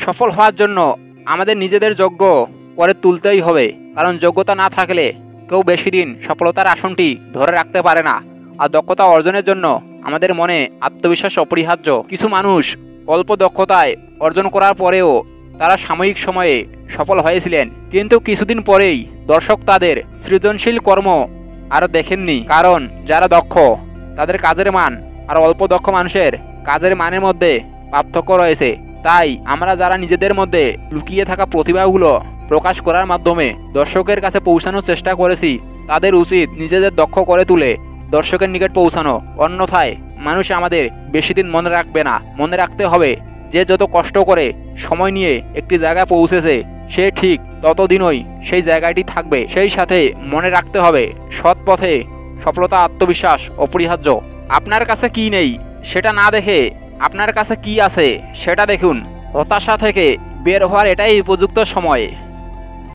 সফল হওয়ার জন্য আমাদের নিজেদের যোগ্য করে তুলতেই হবে, কারণ যোগ্যতা না থাকলে কেউ বেশি দিন সফলতার আসনটি ধরে রাখতে পারে না। আর দক্ষতা অর্জনের জন্য আমাদের মনে আত্মবিশ্বাস অপরিহার্য। কিছু মানুষ অল্প দক্ষতায় অর্জন করার পরেও তারা সাময়িক সময়ে সফল হয়েছিলেন, কিন্তু কিছুদিন পরেই দর্শক তাদের সৃজনশীল কর্ম আর দেখেননি। কারণ যারা দক্ষ তাদের কাজের মান আর অল্প দক্ষ মানুষের কাজের মানের মধ্যে পার্থক্য রয়েছে। তাই আমরা যারা নিজেদের মধ্যে লুকিয়ে থাকা প্রতিভাগুলো প্রকাশ করার মাধ্যমে দর্শকের কাছে পৌঁছানোর চেষ্টা করেছি, তাদের উচিত নিজেদের দক্ষ করে তুলে দর্শকের নিকট পৌঁছানো। অন্যথায় মানুষ আমাদের বেশি দিন মনে রাখবে না। মনে রাখতে হবে যে যত কষ্ট করে সময় নিয়ে একটি জায়গায় পৌঁছেছে সে ঠিক ততদিনই সেই জায়গাটি থাকবে। সেই সাথে মনে রাখতে হবে সৎ পথে সফলতা আত্মবিশ্বাস অপরিহার্য। আপনার কাছে কি নেই সেটা না দেখে আপনার কাছে কি আছে সেটা দেখুন। হতাশা থেকে বের হওয়ার এটাই উপযুক্ত সময়।